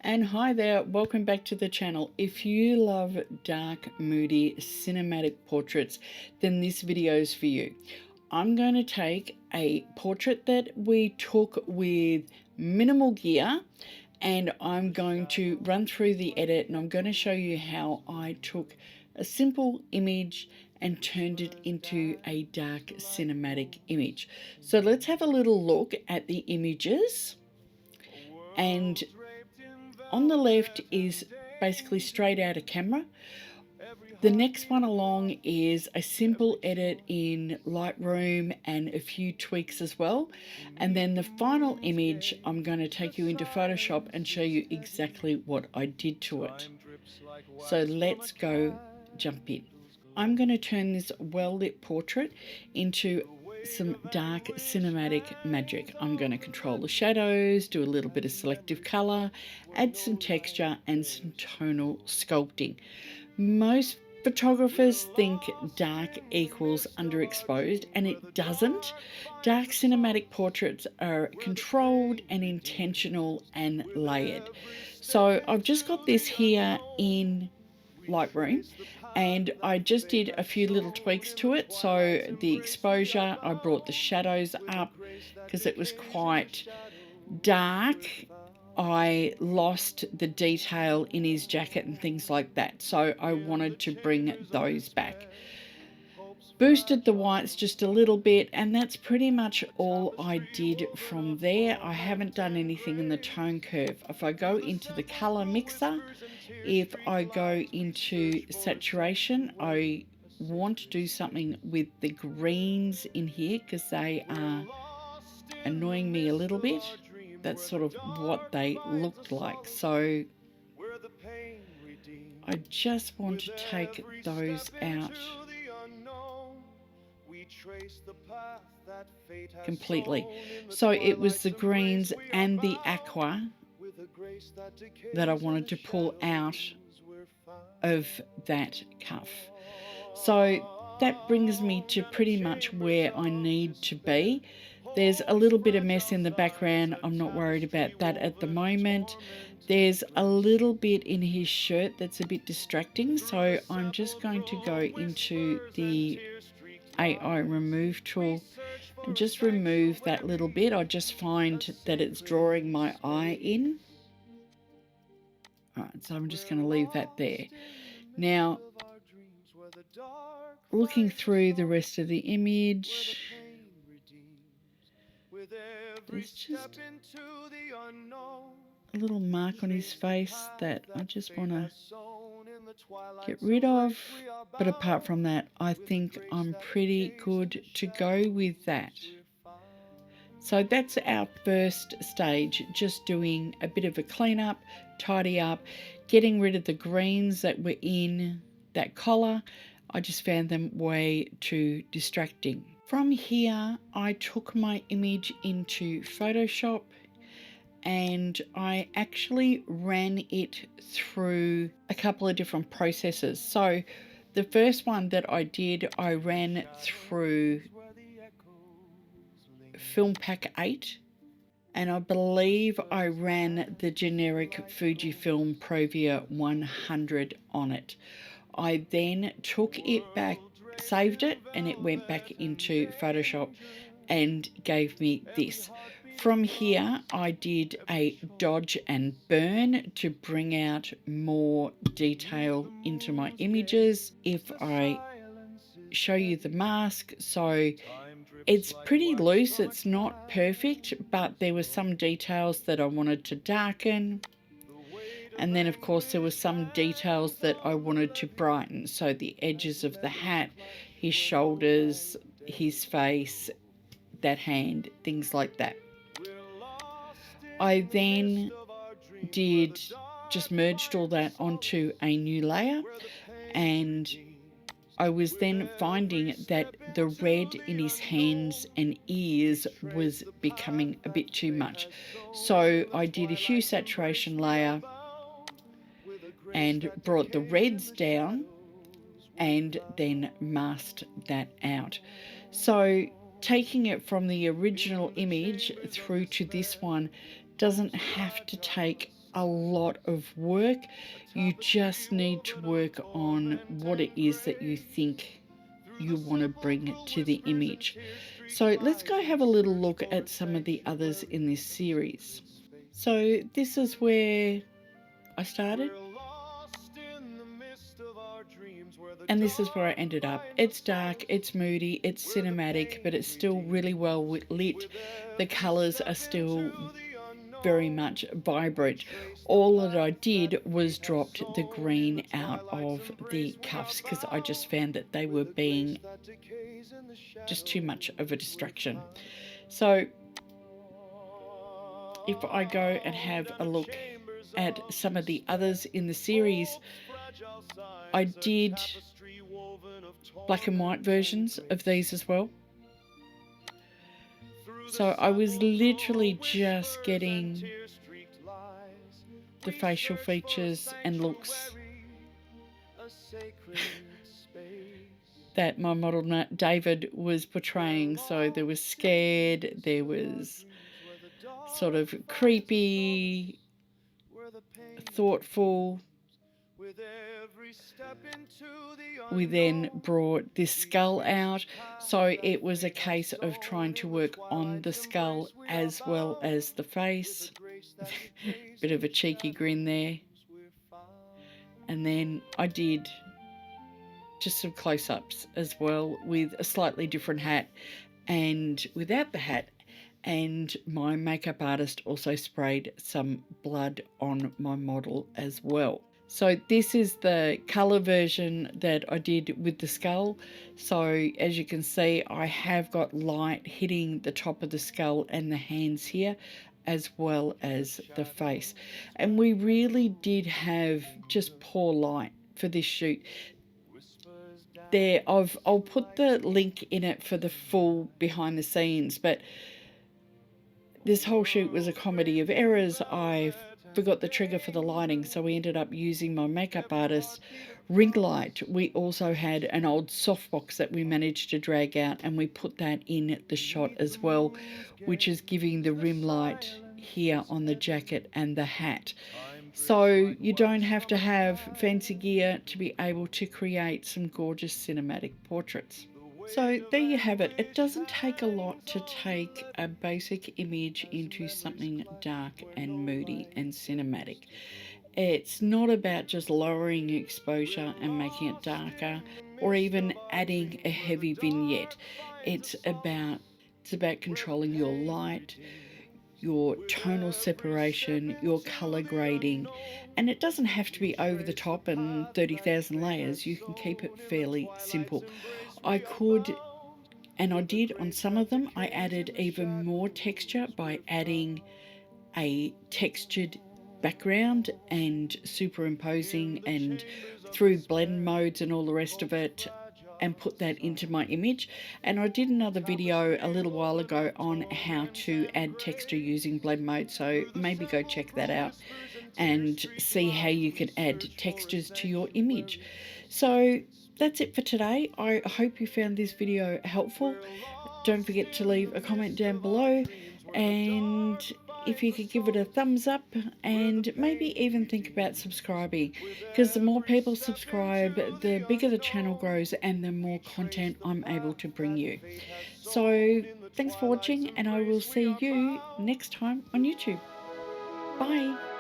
And hi there, welcome back to the channel. If you love dark, moody, cinematic portraits, then this video is for you. I'm going to take a portrait that we took with minimal gear, and I'm going to run through the edit, and I'm going to show you how I took a simple image and turned it into a dark cinematic image. So let's have a little look at the images. And on the left is basically straight out of camera. The next one along is a simple edit in Lightroom and a few tweaks as well. And then the final image, I'm going to take you into Photoshop and show you exactly what I did to it. So let's go jump in. I'm going to turn this well-lit portrait into some dark cinematic magic. I'm going to control the shadows, do a little bit of selective color, add some texture and some tonal sculpting. Most photographers think dark equals underexposed, and it doesn't. Dark cinematic portraits are controlled and intentional and layered. So I've just got this here in Lightroom, and I just did a few little tweaks to it. So the exposure, I brought the shadows up because it was quite dark. I lost the detail in his jacket and things like that, so I wanted to bring those back. Boosted the whites just a little bit, and that's pretty much all I did from there. I haven't done anything in the tone curve. If I go into the color mixer, if I go into saturation, I want to do something with the greens in here because they are annoying me a little bit. That's sort of what they looked like. So I just want to take those out completely. So it was the greens and the aqua that I wanted to pull out of that cuff. So that brings me to pretty much where I need to be. There's a little bit of mess in the background. I'm not worried about that at the moment. There's a little bit in his shirt that's a bit distracting, so I'm just going to go into the AI remove tool and just remove that little bit. I just find that it's drawing my eye in. All right, so I'm just going to leave that there. Now, looking through the rest of the image, there's just a little mark on his face that I just want to get rid of. But apart from that, I think I'm pretty good to go with that. So that's our first stage, just doing a bit of a cleanup, tidy up, getting rid of the greens that were in that collar. I just found them way too distracting. From here, I took my image into Photoshop and I actually ran it through a couple of different processes. So the first one that I did, I ran through Film Pack 8, and I believe I ran the generic Fujifilm Provia 100 on it. I then took it back, saved it, and it went back into Photoshop and gave me this. From here, I did a dodge and burn to bring out more detail into my images. If I show you the mask, so it's pretty loose, it's not perfect, but there were some details that I wanted to darken. And then of course there were some details that I wanted to brighten. So the edges of the hat, his shoulders, his face, that hand, things like that. I then just merged all that onto a new layer, and I was then finding that the red in his hands and ears was becoming a bit too much. So I did a hue saturation layer and brought the reds down and then masked that out. So taking it from the original image through to this one doesn't have to take a lot of work. You just need to work on what it is that you think you want to bring to the image. So let's go have a little look at some of the others in this series. So this is where I started, and this is where I ended up. It's dark, it's moody, it's cinematic, but it's still really well lit. The colors are still very much vibrant. All that I did was dropped the green out of the cuffs because I just found that they were being just too much of a distraction. So if I go and have a look at some of the others in the series, I did black and white versions of these as well. So I was literally just getting the facial features and looks that my model David was portraying. So there was scared, there was sort of creepy, thoughtful. We then brought this skull out, so it was a case of trying to work on the skull as well as the face. Bit of a cheeky grin there. And then I did just some close-ups as well with a slightly different hat and without the hat. And my makeup artist also sprayed some blood on my model as well. So this is the colour version that I did with the skull. So as you can see, I have got light hitting the top of the skull and the hands here, as well as the face. And we really did have just poor light for this shoot. There, I'll put the link in it for the full behind the scenes, but this whole shoot was a comedy of errors. I forgot the trigger for the lighting, so we ended up using my makeup artist's ring light. We also had an old softbox that we managed to drag out, and we put that in the shot as well, which is giving the rim light here on the jacket and the hat. So you don't have to have fancy gear to be able to create some gorgeous cinematic portraits. So there you have it. It doesn't take a lot to take a basic image into something dark and moody and cinematic. It's not about just lowering exposure and making it darker or even adding a heavy vignette. It's about controlling your light, your tonal separation, your color grading, and it doesn't have to be over the top and 30,000 layers. You can keep it fairly simple. I could, and I did on some of them, I added even more texture by adding a textured background and superimposing and through blend modes and all the rest of it, and put that into my image. And I did another video a little while ago on how to add texture using blend mode, so maybe go check that out and see how you can add textures to your image. So that's it for today. I hope you found this video helpful. Don't forget to leave a comment down below, and if you could give it a thumbs up and maybe even think about subscribing, because the more people subscribe, the bigger the channel grows and the more content I'm able to bring you. So thanks for watching, and I will see you next time on YouTube. Bye.